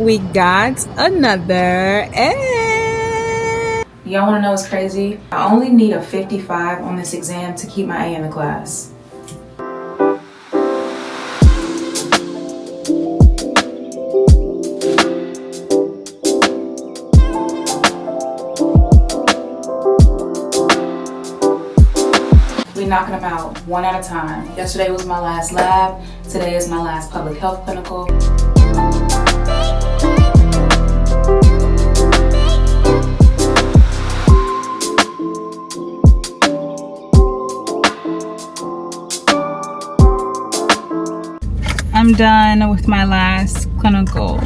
We got another A. Y'all wanna know what's crazy? I only need a 55 on this exam to keep my A in the class. We knocking them out one at a time. Yesterday was my last lab. Today is my last public health clinical. I'm done with my last clinical.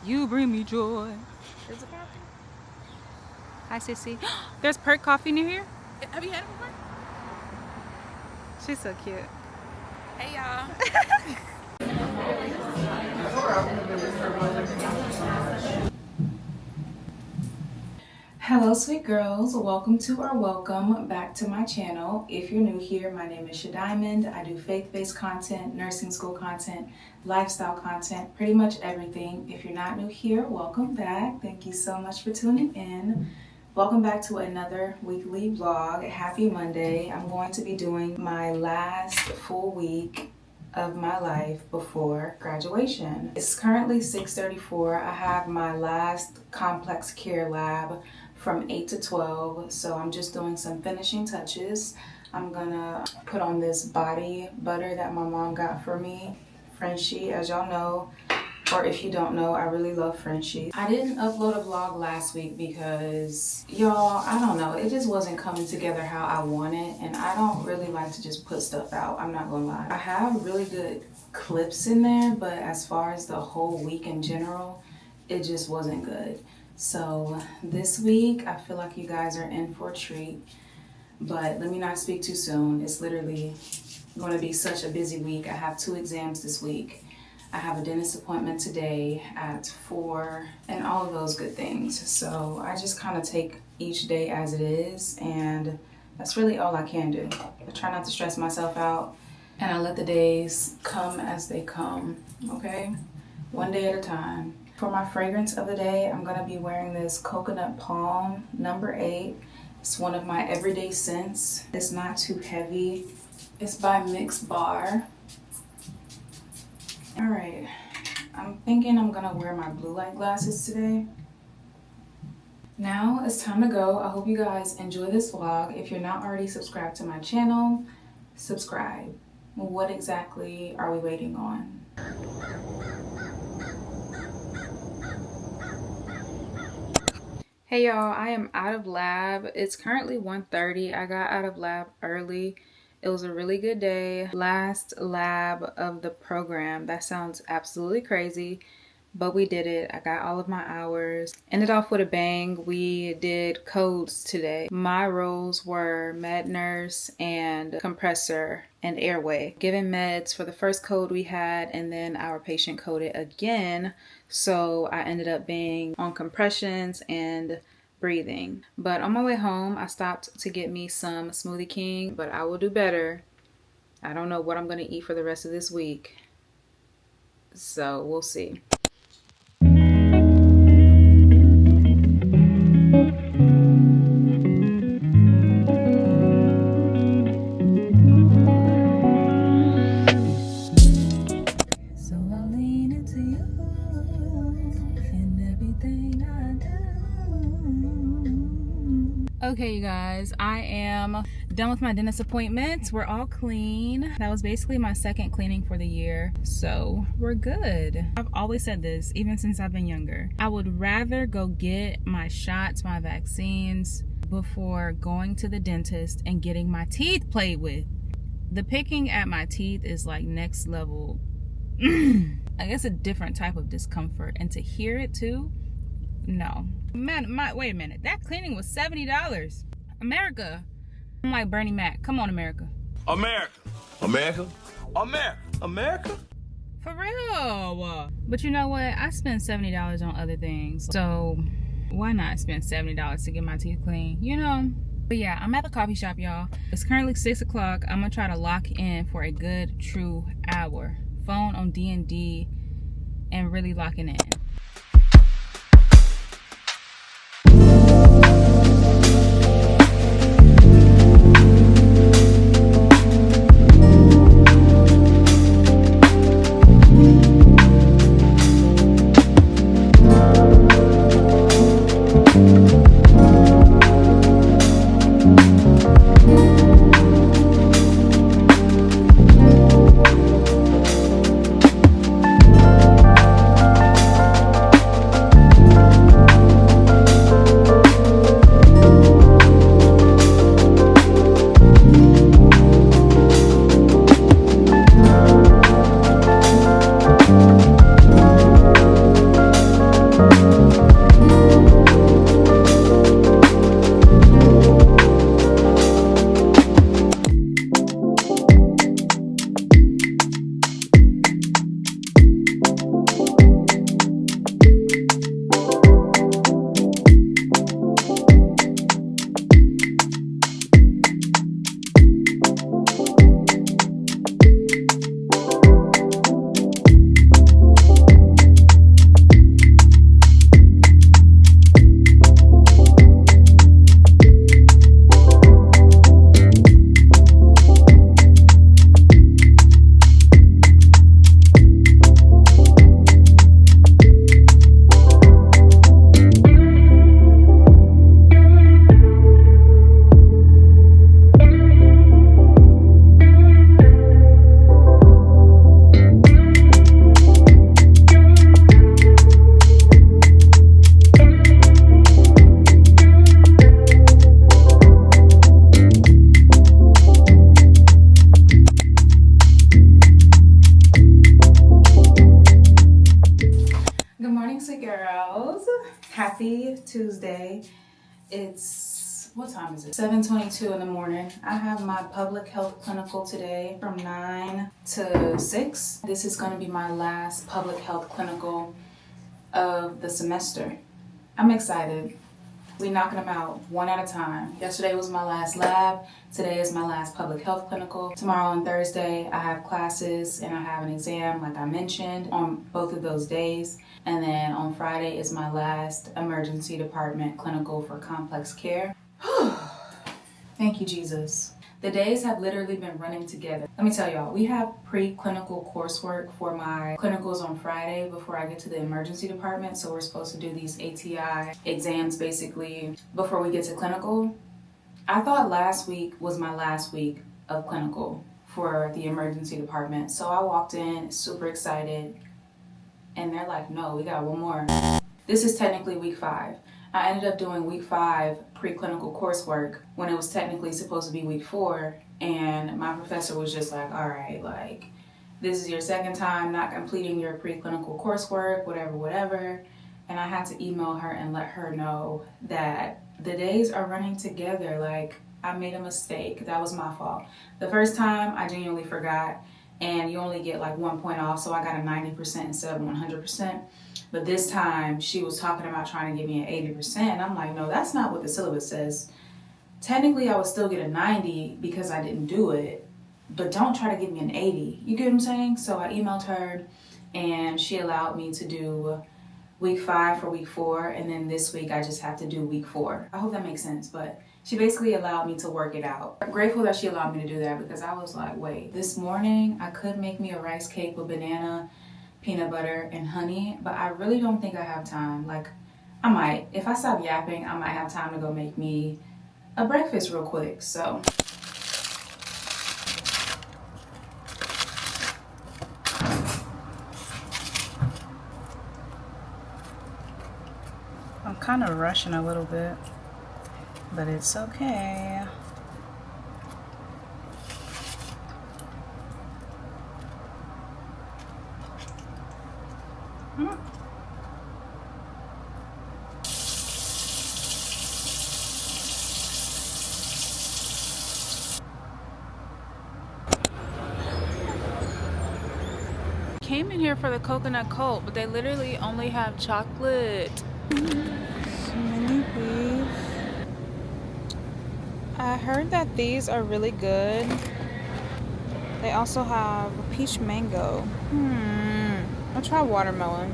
You bring me joy. There's a coffee. Hi, Sissy. There's Perk coffee near here. Have you had it before? She's so cute. Hey, y'all. Hello sweet girls, welcome to or welcome back to my channel. If you're new here, my name is Sha'Diamond. I do faith-based content, nursing school content, lifestyle content, pretty much everything. If you're not new here, welcome back. Thank you so much for tuning in. Welcome back to another weekly vlog. Happy Monday. I'm going to be doing my last full week of my life before graduation. It's currently 6:34. I have my last complex care lab from 8 to 12, so I'm just doing some finishing touches. I'm gonna put on this body butter that my mom got for me, Frenchie. As y'all know, or if you don't know, I really love Frenchie. I didn't upload a vlog last week because, y'all, I don't know, it just wasn't coming together how I wanted, and I don't really like to just put stuff out, I'm not gonna lie. I have really good clips in there, but as far as the whole week in general, it just wasn't good. So this week, I feel like you guys are in for a treat, but let me not speak too soon. It's literally gonna be such a busy week. I have 2 exams this week. I have a dentist appointment today at 4 and all of those good things. So I just kind of take each day as it is, and that's really all I can do. I try not to stress myself out, and I let the days come as they come, okay? One day at a time. For my fragrance of the day, I'm gonna be wearing this Coconut Palm number 8. It's one of my everyday scents. It's not too heavy. It's by Mix Bar. All right, I'm thinking I'm gonna wear my blue light glasses today. Now it's time to go. I hope you guys enjoy this vlog. If you're not already subscribed to my channel, subscribe. What exactly are we waiting on? Hey y'all, I am out of lab. It's currently 1:30. I got out of lab early. It was a really good day. Last lab of the program. That sounds absolutely crazy, but we did it. I got all of my hours. Ended off with a bang. We did codes today. My roles were med nurse and compressor and airway. Given meds for the first code we had, and then our patient coded again. So I ended up being on compressions and breathing. But on my way home, I stopped to get me some Smoothie King, but I will do better. I don't know what I'm going to eat for the rest of this week. So we'll see. Okay, you guys, I am done with my dentist appointments. We're all clean. That was basically my second cleaning for the year, so we're good. I've always said this, even since I've been younger. I would rather go get my shots, my vaccines, before going to the dentist and getting my teeth played with. The picking at my teeth is like next level. I guess a different type of discomfort, and to hear it too, no. Man, wait a minute. That cleaning was $70. America. I'm like Bernie Mac. Come on, America. America. America. America. America. For real. But you know what? I spend $70 on other things. So why not spend $70 to get my teeth clean? You know? But yeah, I'm at the coffee shop, y'all. It's currently 6 o'clock. I'm going to try to lock in for a good, true hour. Phone on D&D and really locking in. Happy Tuesday. It's, what time is it? 7:22 in the morning. I have my public health clinical today from 9 to 6. This is going to be my last public health clinical of the semester. I'm excited. We knocking them out one at a time. Yesterday was my last lab. Today is my last public health clinical. Tomorrow and Thursday I have classes and I have an exam like I mentioned on both of those days. And then on Friday is my last emergency department clinical for complex care. Thank you, Jesus. The days have literally been running together. Let me tell y'all, we have pre-clinical coursework for my clinicals on Friday before I get to the emergency department. So we're supposed to do these ATI exams basically before we get to clinical. I thought last week was my last week of clinical for the emergency department. So I walked in super excited and they're like, no, we got one more. This is technically week 5. I ended up doing week 5 preclinical coursework when it was technically supposed to be week 4, and my professor was just like, all right, like, this is your second time not completing your preclinical coursework, whatever. And I had to email her and let her know that the days are running together. Like, I made a mistake. That was my fault. The first time I genuinely forgot, and you only get like 1 point off, so I got a 90% instead of 100%. But this time she was talking about trying to give me an 80%, and I'm like, no, that's not what the syllabus says. Technically I would still get a 90 because I didn't do it, but don't try to give me an 80. You get what I'm saying? So I emailed her and she allowed me to do week 5 for week 4, and then this week I just have to do week 4. I hope that makes sense, but she basically allowed me to work it out. I'm grateful that she allowed me to do that, because I was like, wait, this morning I could make me a rice cake with banana, peanut butter, and honey, but I really don't think I have time. Like, I might, if I stop yapping, I might have time to go make me a breakfast real quick. So I'm kind of rushing a little bit, but it's okay. Came in here for the coconut cold, but they literally only have chocolate. I heard that these are really good. They also have peach mango. I'll try watermelon.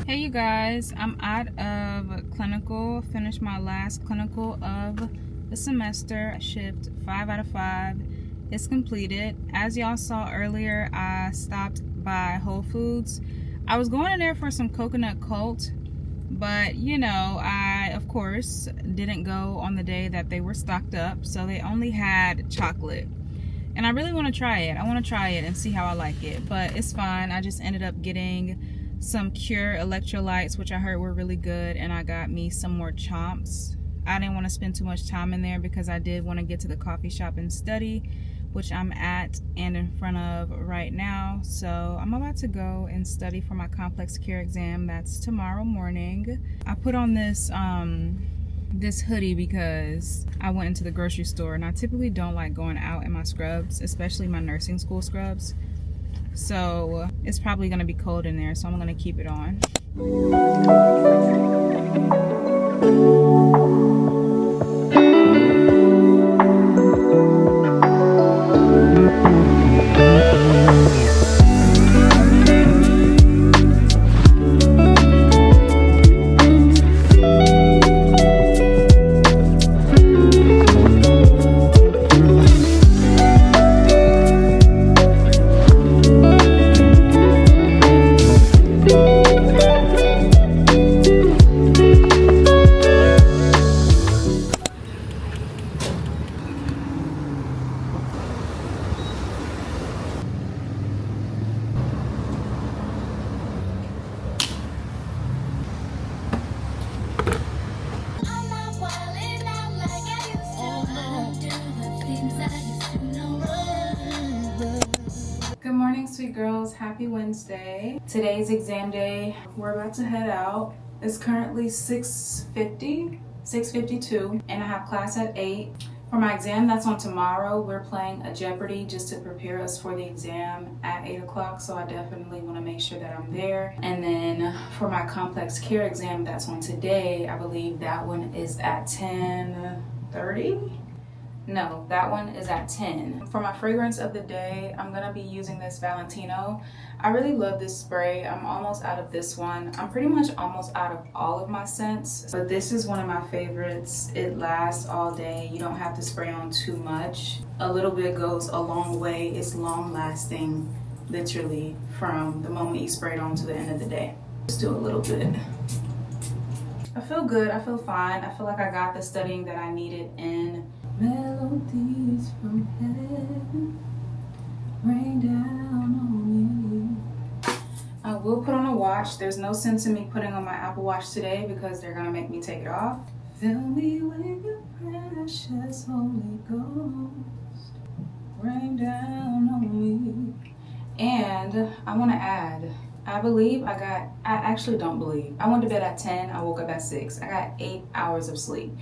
Hey you guys, I'm out of clinical. Finished my last clinical of the semester. I shipped 5 out of 5. It's completed. As y'all saw earlier, I stopped by Whole Foods. I was going in there for some coconut cult, but you know, I of course didn't go on the day that they were stocked up, so they only had chocolate. And I really want to try it. I want to try it and see how I like it, but it's fine. I just ended up getting some Cure electrolytes, which I heard were really good, and I got me some more chomps. I didn't want to spend too much time in there because I did want to get to the coffee shop and study, which I'm at and in front of right now. So I'm about to go and study for my complex care exam. That's tomorrow morning. I put on this this hoodie because I went into the grocery store, and I typically don't like going out in my scrubs, especially my nursing school scrubs. So it's probably gonna be cold in there, so I'm gonna keep it on. Good morning, sweet girls. Happy Wednesday. Today's exam day. We're about to head out. It's currently 6:52, and I have class at 8. For my exam that's on tomorrow, we're playing a Jeopardy just to prepare us for the exam at 8 o'clock, so I definitely want to make sure that I'm there. And then for my complex care exam that's on today, I believe that one is at 10:30. No, that one is at 10. For my fragrance of the day, I'm gonna be using this Valentino. I really love this spray. I'm almost out of this one. I'm pretty much almost out of all of my scents, but this is one of my favorites. It lasts all day. You don't have to spray on too much. A little bit goes a long way. It's long lasting, literally, from the moment you spray it on to the end of the day. Just do a little bit. I feel good. I feel fine. I feel like I got the studying that I needed in. Melodies from heaven. Rain down on me. I will put on a watch. There's no sense in me putting on my Apple Watch today because they're gonna make me take it off. Fill me with your precious Holy Ghost. Rain down on me. And I want to add, I actually don't believe. I went to bed at 10, I woke up at 6. I got 8 hours of sleep.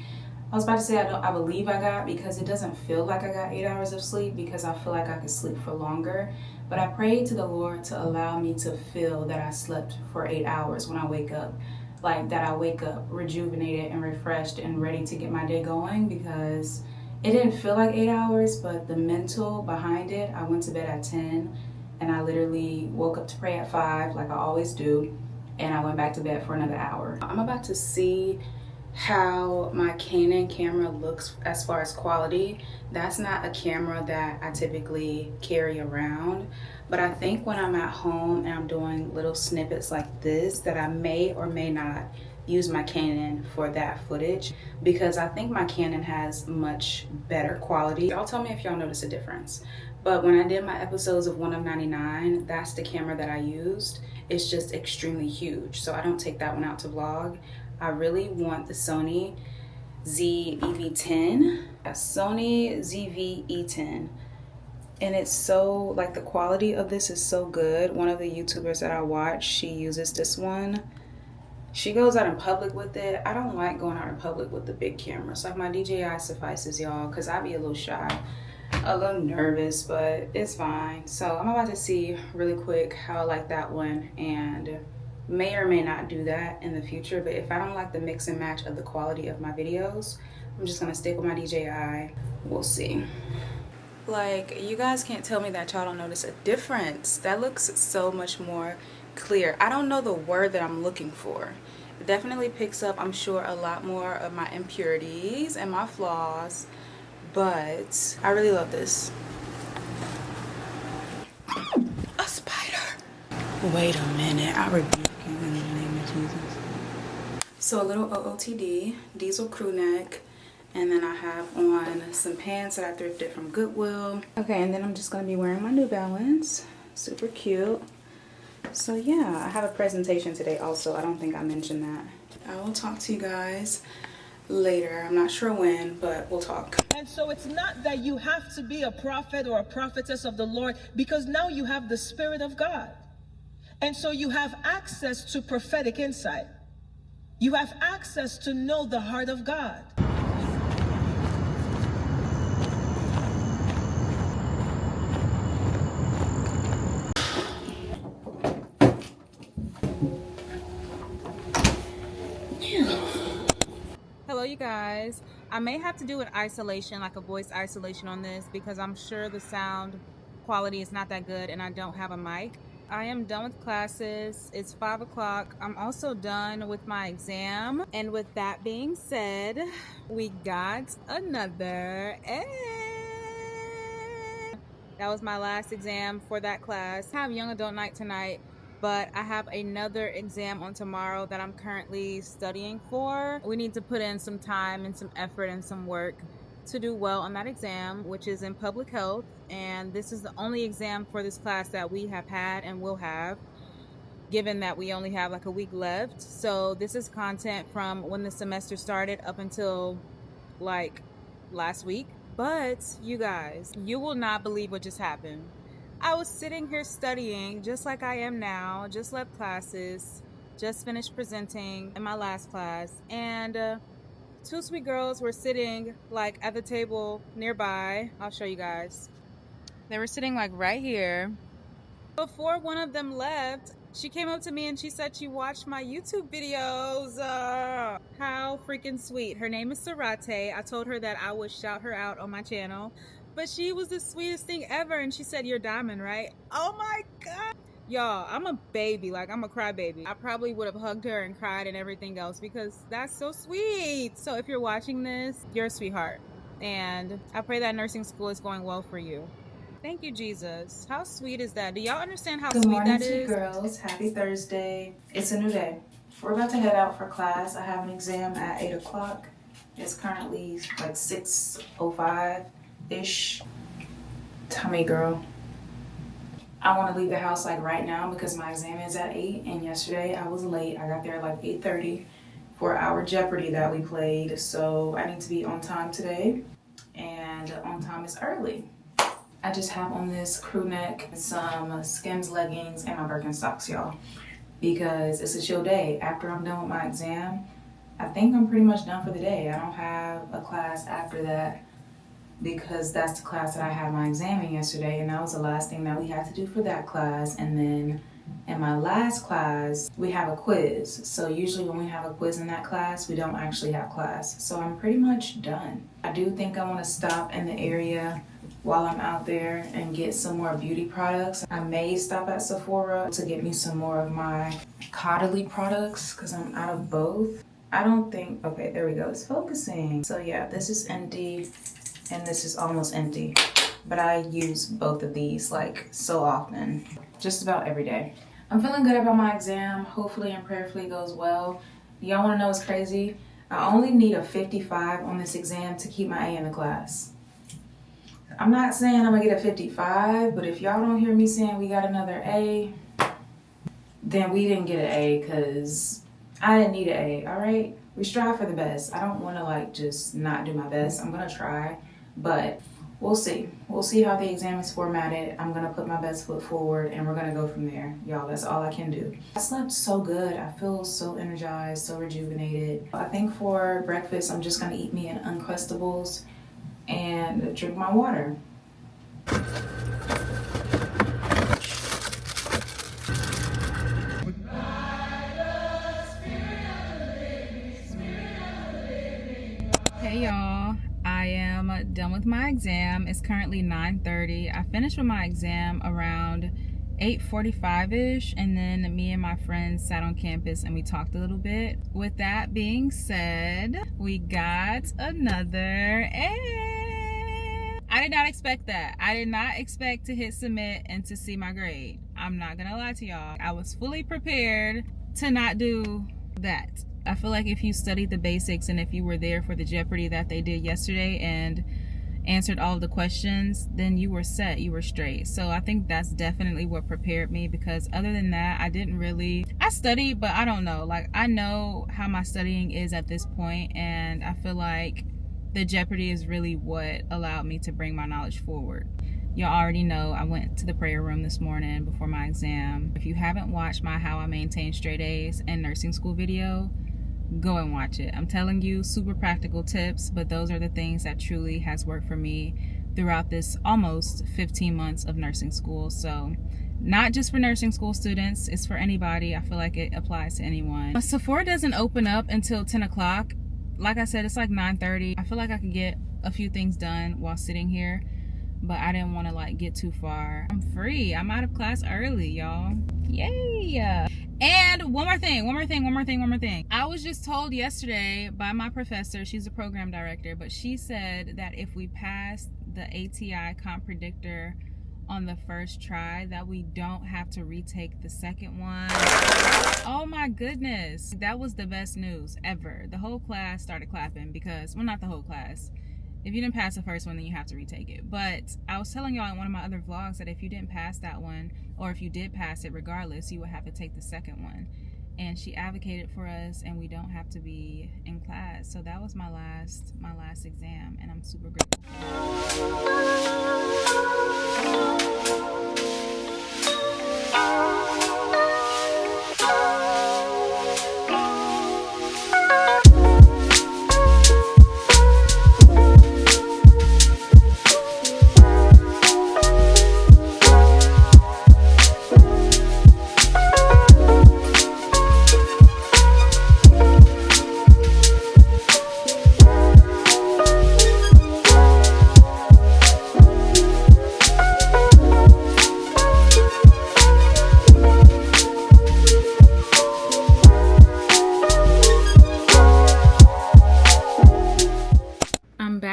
I was about to say I believe I got, because it doesn't feel like I got 8 hours of sleep because I feel like I could sleep for longer. But I prayed to the Lord to allow me to feel that I slept for 8 hours when I wake up. Like that I wake up rejuvenated and refreshed and ready to get my day going, because it didn't feel like 8 hours, but the mental behind it, I went to bed at 10 and I literally woke up to pray at 5 like I always do, and I went back to bed for another hour. I'm about to see how my Canon camera looks as far as quality. That's not a camera that I typically carry around, but I think when I'm at home and I'm doing little snippets like this, that I may or may not use my Canon for that footage, because I think my Canon has much better quality. Y'all tell me if y'all notice a difference. But when I did my episodes of 1 of 99, that's the camera that I used. It's just extremely huge, so I don't take that one out to vlog. I really want the Sony ZV-E10, a Sony ZV-E10. And it's so, like, the quality of this is so good. One of the YouTubers that I watch, she uses this one. She goes out in public with it. I don't like going out in public with the big cameras. Like, my DJI suffices, y'all, because I be a little shy, a little nervous, but it's fine. So I'm about to see really quick how I like that one, and may or may not do that in the future. But if I don't like the mix and match of the quality of my videos, I'm just gonna stick with my DJI. We'll see. Like, you guys can't tell me that y'all don't notice a difference. That looks so much more clear. I don't know the word that I'm looking for. It definitely picks up, I'm sure, a lot more of my impurities and my flaws, but I really love this. A spider. Wait a minute, I rebuke you in the name of Jesus. So a little OOTD, diesel crew neck, and then I have on some pants that I thrifted from Goodwill. Okay, and then I'm just gonna be wearing my New Balance. Super cute. So yeah, I have a presentation today also. I don't think I mentioned that. I will talk to you guys later. I'm not sure when, but we'll talk. And so it's not that you have to be a prophet or a prophetess of the Lord, because now you have the Spirit of God. And so you have access to prophetic insight. You have access to know the heart of God. Hello, you guys. I may have to do an isolation, like a voice isolation on this, because I'm sure the sound quality is not that good and I don't have a mic. I am done with classes. It's 5 o'clock. I'm also done with my exam. And with that being said, we got another A. That was my last exam for that class. I have young adult night tonight, but I have another exam on tomorrow that I'm currently studying for. We need to put in some time and some effort and some work to do well on that exam, which is in public health. And this is the only exam for this class that we have had and will have, given that we only have like a week left. So this is content from when the semester started up until like last week. But you guys, you will not believe what just happened. I was sitting here studying just like I am now, just left classes, just finished presenting in my last class, and two sweet girls were sitting like at the table nearby. I'll show you guys. They were sitting like right here. Before one of them left, she came up to me and she said she watched my YouTube videos. How freaking sweet. Her name is Sarate. I told her that I would shout her out on my channel, but she was the sweetest thing ever. And she said, "You're Diamond, right?" Oh my God. Y'all, I'm a baby. Like, I'm a crybaby. I probably would have hugged her and cried and everything else because that's so sweet. So if you're watching this, you're a sweetheart. And I pray that nursing school is going well for you. Thank you, Jesus. How sweet is that? Do y'all understand how Good sweet morning, that sweet is? girls. Happy Thursday. It's a new day. We're about to head out for class. I have an exam at 8 o'clock. It's currently like 6:05-ish. Tell me, girl, I want to leave the house like right now because my exam is at 8, and yesterday I was late. I got there at like 8:30 for our Jeopardy that we played, so I need to be on time today, and on time is early. I just have on this crew neck, some Skims leggings, and my Birkenstocks, y'all, because it's a chill day. After I'm done with my exam, I think I'm pretty much done for the day. I don't have a class after that because that's the class that I had my exam in yesterday, and that was the last thing that we had to do for that class. And then in my last class, we have a quiz. So usually when we have a quiz in that class, we don't actually have class. So I'm pretty much done. I do think I want to stop in the area while I'm out there and get some more beauty products. I may stop at Sephora to get me some more of my Caudalie products because I'm out of both. I don't think, okay, there we go, it's focusing. So yeah, this is empty and this is almost empty, but I use both of these like so often, just about every day. I'm feeling good about my exam. Hopefully and prayerfully goes well. Y'all wanna know what's crazy? I only need a 55 on this exam to keep my A in the class. I'm not saying I'm gonna get a 55, but if y'all don't hear me saying we got another A, then we didn't get an A because I didn't need an A, all right? We strive for the best. I don't wanna like just not do my best. I'm gonna try, but we'll see. We'll see how the exam is formatted. I'm gonna put my best foot forward and we're gonna go from there. Y'all, that's all I can do. I slept so good. I feel so energized, so rejuvenated. I think for breakfast, I'm just gonna eat me an Uncrustables and drink my water. Hey y'all, I am done with my exam. It's currently 9:30. I finished with my exam around 8:45ish, and then me and my friends sat on campus and we talked a little bit. With that being said, we got another A. I did not expect that. I did not expect to hit submit and to see my grade. I'm not gonna lie to y'all. I was fully prepared to not do that. I feel like if you studied the basics and if you were there for the Jeopardy that they did yesterday and answered all of the questions, then you were set, you were straight. So I think that's definitely what prepared me, because other than that, I studied, but I don't know. Like, I know how my studying is at this point, and I feel like the Jeopardy is really what allowed me to bring my knowledge forward. Y'all already know I went to the prayer room this morning before my exam. If you haven't watched my How I Maintain Straight A's in Nursing School video, go and watch it. I'm telling you, super practical tips, but those are the things that truly has worked for me throughout this almost 15 months of nursing school. So not just for nursing school students, it's for anybody. I feel like it applies to anyone. But Sephora doesn't open up until 10 o'clock. Like I said, it's like 9:30. I feel like I could get a few things done while sitting here, but I didn't want to like get too far. I'm free. I'm out of class early, y'all. Yay! And one more thing. I was just told yesterday by my professor, she's a program director, but she said that if we pass the ATI comp predictor on the first try, that we don't have to retake the second one. Oh my goodness. That was the best news ever. The whole class started clapping because, well, not the whole class. If you didn't pass the first one, then you have to retake it. But I was telling y'all in one of my other vlogs that if you didn't pass that one, or if you did pass it regardless, you would have to take the second one. And she advocated for us, and we don't have to be in class. So that was my last exam, and I'm super grateful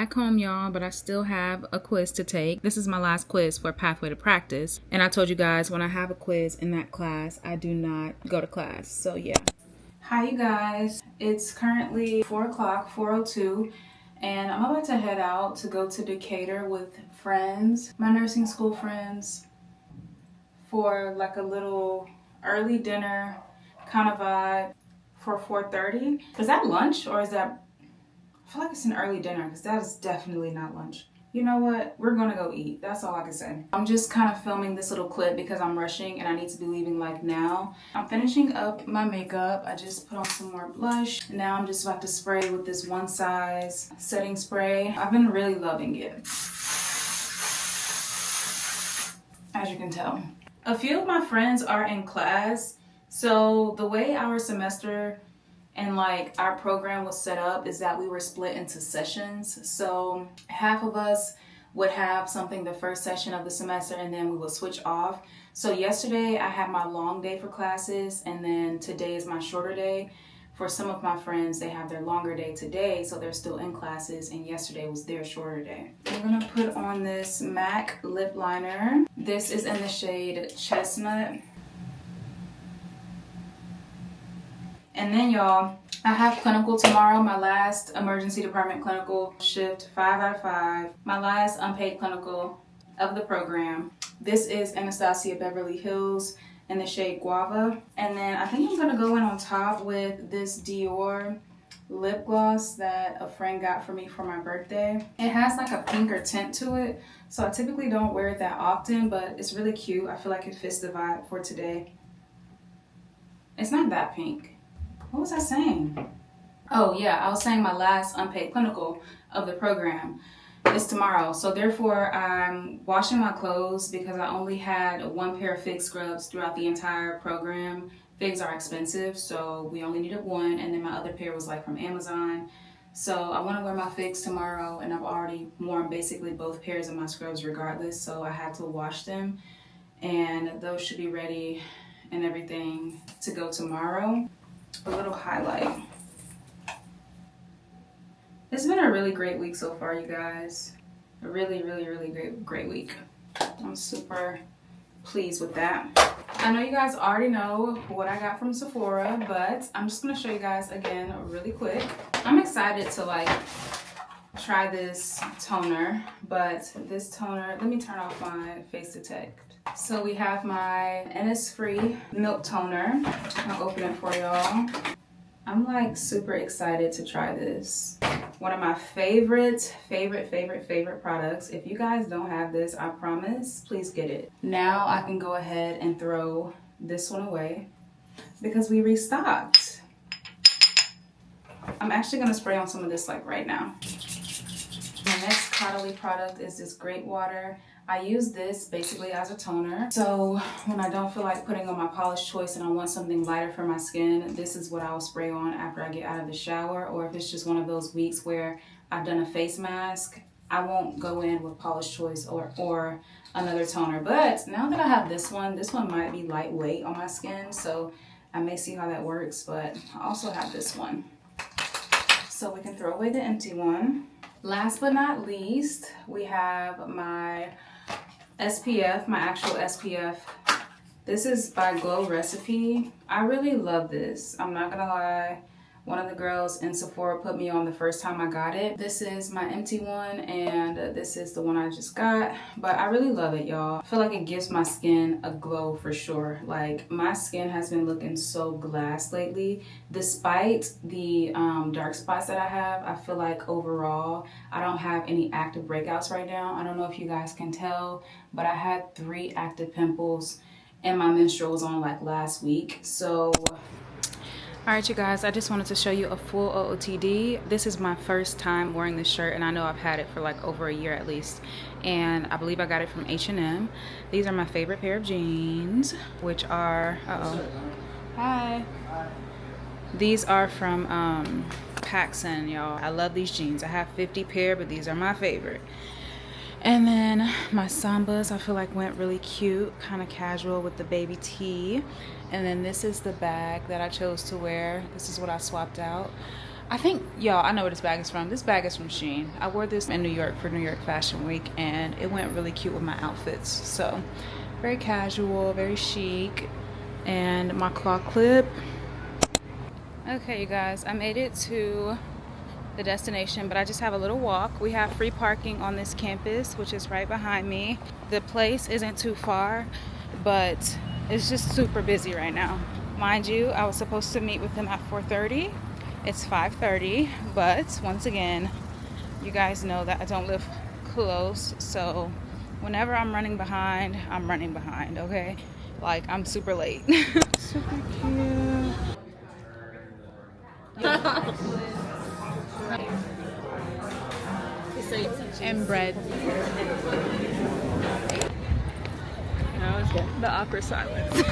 for home, y'all, but I still have a quiz to take. This is my last quiz for Pathway to Practice, and I told you guys when I have a quiz in that class, I do not go to class. So yeah. Hi you guys, it's currently 4 o'clock, 4:02, and I'm about to head out to go to Decatur with friends, my nursing school friends, for like a little early dinner kind of vibe for 4:30. Is that lunch or is that, I feel like it's an early dinner because that is definitely not lunch. You know what? We're gonna go eat. That's all I can say. I'm just kind of filming this little clip because I'm rushing and I need to be leaving like now. I'm finishing up my makeup. I just put on some more blush. Now I'm just about to spray with this One Size setting spray. I've been really loving it, as you can tell. A few of my friends are in class. So the way our semester and like our program was set up is that we were split into sessions. So half of us would have something the first session of the semester and then we would switch off. So yesterday I had my long day for classes and then today is my shorter day. For some of my friends, they have their longer day today, so they're still in classes, and yesterday was their shorter day. I'm gonna put on this MAC lip liner. This is in the shade Chestnut. And then y'all, I have clinical tomorrow, my last emergency department clinical shift, 5 out of 5. My last unpaid clinical of the program. This is Anastasia Beverly Hills in the shade Guava. And then I think I'm gonna go in on top with this Dior lip gloss that a friend got for me for my birthday. It has like a pinker tint to it, so I typically don't wear it that often, but it's really cute. I feel like it fits the vibe for today. It's not that pink. What was I saying? Oh yeah, I was saying my last unpaid clinical of the program is tomorrow. So therefore I'm washing my clothes because I only had one pair of fig scrubs throughout the entire program. Figs are expensive, so we only needed one, and then my other pair was like from Amazon. So I want to wear my figs tomorrow, and I've already worn basically both pairs of my scrubs regardless, so I had to wash them, and those should be ready and everything to go tomorrow. A little highlight. It's been a really great week so far, you guys. A really great week. I'm super pleased with that. I know you guys already know what I got from Sephora, but I'm just gonna show you guys again really quick. I'm excited to like try this toner, but this toner, let me turn off my face detect. So we have my Innisfree milk toner. I'll open it for y'all. I'm like super excited to try this. One of my favorite products. If you guys don't have this, I promise, please get it. Now I can go ahead and throw this one away because we restocked. I'm actually gonna spray on some of this like right now. My next Caudalie product is this Great Water. I use this basically as a toner. So when I don't feel like putting on my Polish Choice and I want something lighter for my skin, this is what I'll spray on after I get out of the shower. Or if it's just one of those weeks where I've done a face mask, I won't go in with Polish Choice or another toner. But now that I have this one might be lightweight on my skin, so I may see how that works. But I also have this one. So we can throw away the empty one. Last but not least, we have my SPF, my actual SPF. This is by Glow Recipe. I really love this. I'm not gonna lie. One of the girls in Sephora put me on the first time I got it. This is my empty one, and this is the one I just got. But I really love it, y'all. I feel like it gives my skin a glow for sure. Like, my skin has been looking so glass lately. Despite the dark spots that I have, I feel like overall, I don't have any active breakouts right now. I don't know if you guys can tell, but I had 3 active pimples and my menstrual was on like last week. So all right, you guys, I just wanted to show you a full OOTD. This is my first time wearing this shirt, and I know I've had it for like over a year at least. And I believe I got it from H&M. These are my favorite pair of jeans, which are, hi. These are from PacSun, y'all. I love these jeans. I have 50 pair, but these are my favorite. And then my Sambas, I feel like went really cute, kind of casual with the baby tee. And then this is the bag that I chose to wear. This is what I swapped out. I think, y'all, I know where this bag is from. This bag is from Shein. I wore this in New York for New York Fashion Week, and it went really cute with my outfits. So, very casual, very chic. And my claw clip. Okay, you guys, I made it to the destination, but I just have a little walk. We have free parking on this campus, which is right behind me. The place isn't too far. but it's just super busy right now. Mind you, I was supposed to meet with him at 4:30. It's 5:30, but once again, you guys know that I don't live close, so whenever I'm running behind, okay? Like, I'm super late. Super cute. And bread. The awkward silence.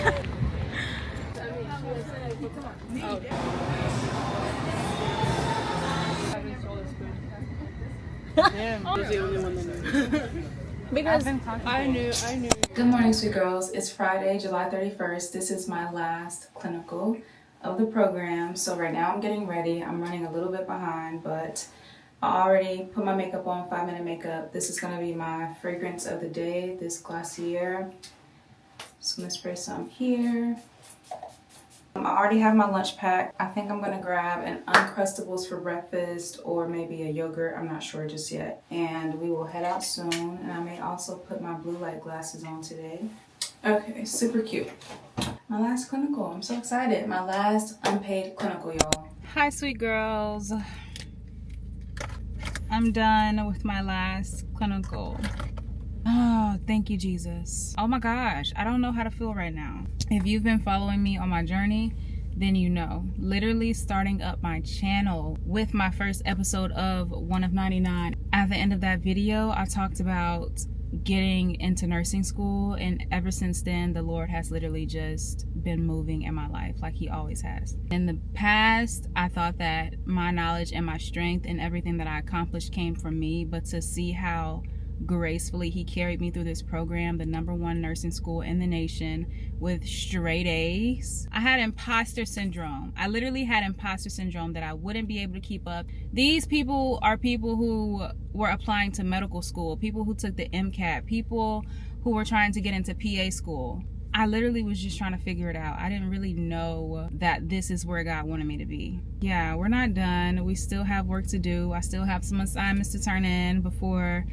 Because I knew. Good morning, sweet girls. It's Friday, July 31st. This is my last clinical of the program. So right now I'm getting ready. I'm running a little bit behind, but I already put my makeup on, 5-minute makeup. This is gonna be my fragrance of the day, this Glossier. Just gonna spray some here. I already have my lunch packed. I think I'm gonna grab an Uncrustables for breakfast or maybe a yogurt. I'm not sure just yet. And we will head out soon. And I may also put my blue light glasses on today. Okay, super cute. My last clinical. I'm so excited. My last unpaid clinical, y'all. Hi, sweet girls. I'm done with my last clinical. Oh, thank you, Jesus. Oh my gosh, I don't know how to feel right now. If you've been following me on my journey, then you know. Literally starting up my channel with my first episode of 1 of 99. At the end of that video, I talked about getting into nursing school, and ever since then, the Lord has literally just been moving in my life like he always has. In the past, I thought that my knowledge and my strength and everything that I accomplished came from me, but to see how gracefully he carried me through this program, the #1 nursing school in the nation, with straight A's. I had imposter syndrome. I literally had imposter syndrome that I wouldn't be able to keep up. These people are people who were applying to medical school, people who took the MCAT, people who were trying to get into PA school. I literally was just trying to figure it out. I didn't really know that this is where God wanted me to be. Yeah, we're not done. We still have work to do. I still have some assignments to turn in before,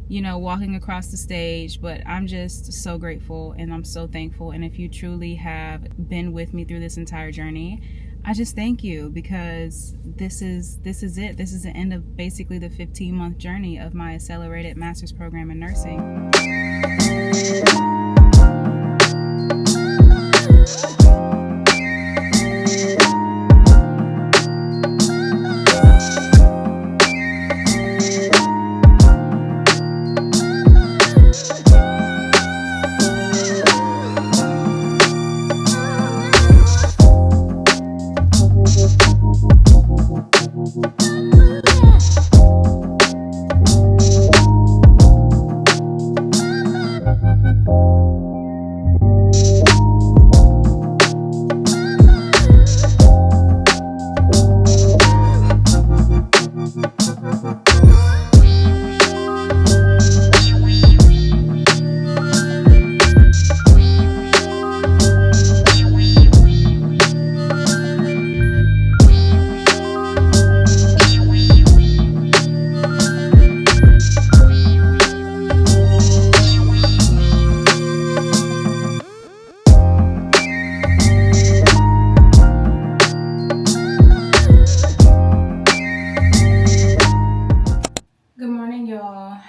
you know, walking across the stage, but I'm just so grateful and I'm so thankful. And if you truly have been with me through this entire journey, I just thank you, because this is it. This is the end of basically the 15-month journey of my accelerated master's program in nursing.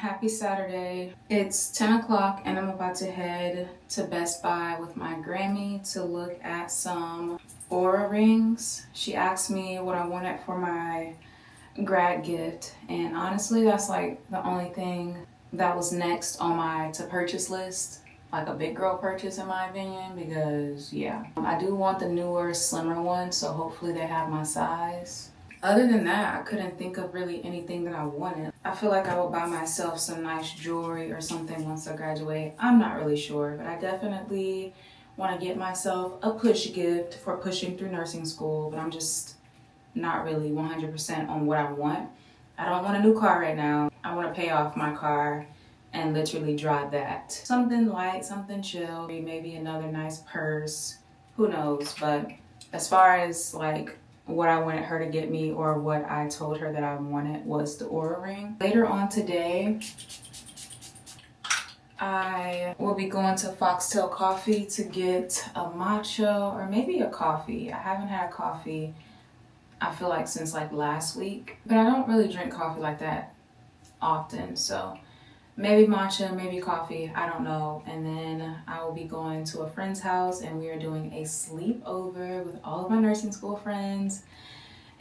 Happy Saturday. It's 10 o'clock and I'm about to head to Best Buy with my Grammy to look at some Oura rings. She asked me what I wanted for my grad gift, and honestly that's like the only thing that was next on my to purchase list. Like a big girl purchase in my opinion, because yeah, I do want the newer, slimmer one, so hopefully they have my size. Other than that, I couldn't think of really anything that I wanted. I feel like I will buy myself some nice jewelry or something once I graduate. I'm not really sure, but I definitely want to get myself a push gift for pushing through nursing school, but I'm just not really 100% on what I want. I don't want a new car right now. I want to pay off my car and literally drive that. Something light, something chill, maybe another nice purse, who knows. But as far as like what I wanted her to get me, or what I told her that I wanted, was the Oura ring. Later on today, I will be going to Foxtail Coffee to get a matcha or maybe a coffee. I haven't had a coffee, I feel like, since like last week, but I don't really drink coffee like that often, so maybe matcha, maybe coffee, I don't know. And then I will be going to a friend's house and we are doing a sleepover with all of my nursing school friends.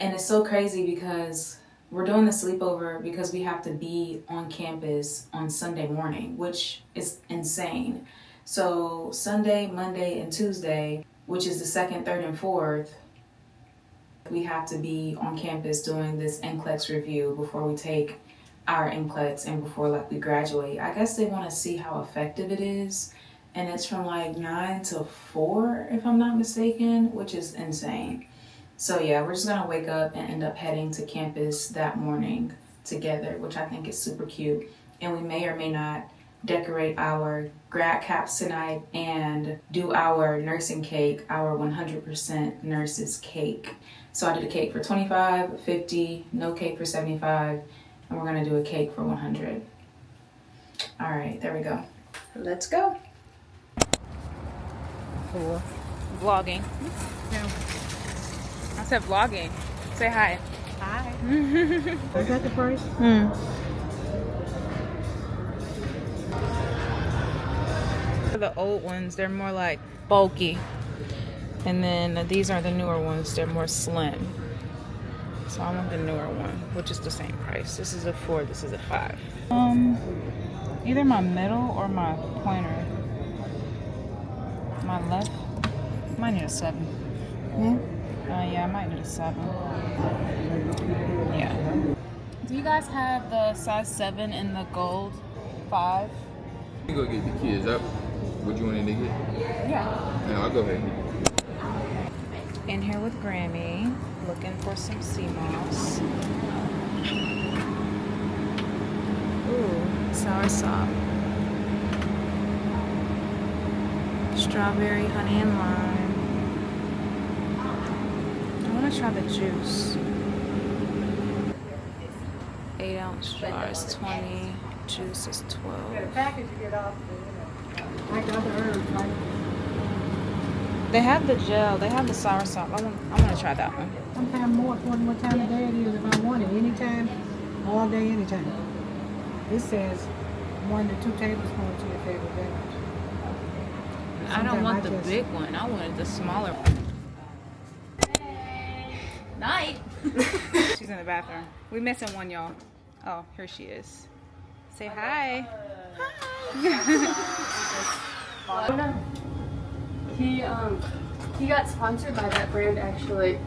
And it's so crazy because we're doing the sleepover because we have to be on campus on Sunday morning, which is insane. So Sunday, Monday, and Tuesday, which is the 2nd, 3rd, and 4th, we have to be on campus doing this NCLEX review before we take our NCLEX and before like we graduate. I guess they want to see how effective it is. And it's from like 9 to 4, if I'm not mistaken, which is insane. So yeah, we're just gonna wake up and end up heading to campus that morning together, which I think is super cute. And we may or may not decorate our grad caps tonight and do our nursing cake, our 100% nurses cake. So I did a cake for $25, $50, no cake for $75, and we're gonna do a cake for $100. All right, there we go. Let's go. Cool. Vlogging. Yeah. I said vlogging. Say hi. Hi. I got the price. The old ones, they're more like bulky. And then these are the newer ones, they're more slim. So I want the newer one, which is the same price. This is a 4, this is a 5. Either my middle or my pointer. My left, might need a 7. Yeah, I might need a 7. Yeah. Do you guys have the size 7 in the gold 5? You go get the kids up. What you want to get? Yeah. No, I'll go ahead. In here with Grammy, looking for some sea moss. Ooh, soursop. Strawberry, honey, and lime. I want to try the juice. 8-ounce jars, 20. Juice is 12. They have the gel. They have the soursop. I'm gonna try that one. Sometimes more according to what time of day it is. If I want it, anytime, all day, anytime. This says 1 to 2 tablespoons to your favorite beverage. I don't want the Sometimes I big one. I wanted the smaller one. Night. She's in the bathroom. We missing one, y'all. Oh, here she is. Say hi. Hi. He got sponsored by that brand actually.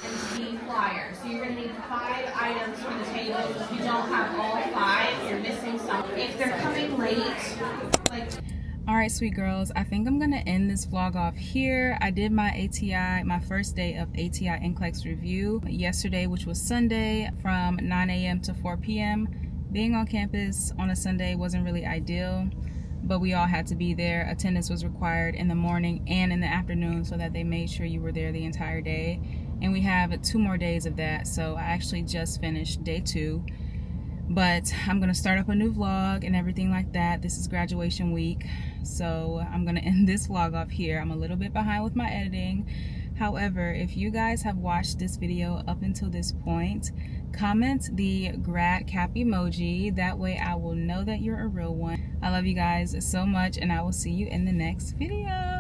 And the flyer. So you're going to need 5 items for the table. If you don't have all 5, you're missing something. If they're coming late, like. All right, sweet girls, I think I'm gonna end this vlog off here. I did my ATI, my first day of ATI NCLEX review yesterday, which was Sunday from 9 a.m. to 4 p.m. Being on campus on a Sunday wasn't really ideal, but we all had to be there. Attendance was required in the morning and in the afternoon so that they made sure you were there the entire day. And we have 2 more days of that, so I actually just finished day 2. But I'm gonna start up a new vlog and everything like that. This is graduation week, so I'm gonna end this vlog off here. I'm a little bit behind with my editing. However, if you guys have watched this video up until this point, comment the grad cap emoji. That way I will know that you're a real one. I love you guys so much, and I will see you in the next video.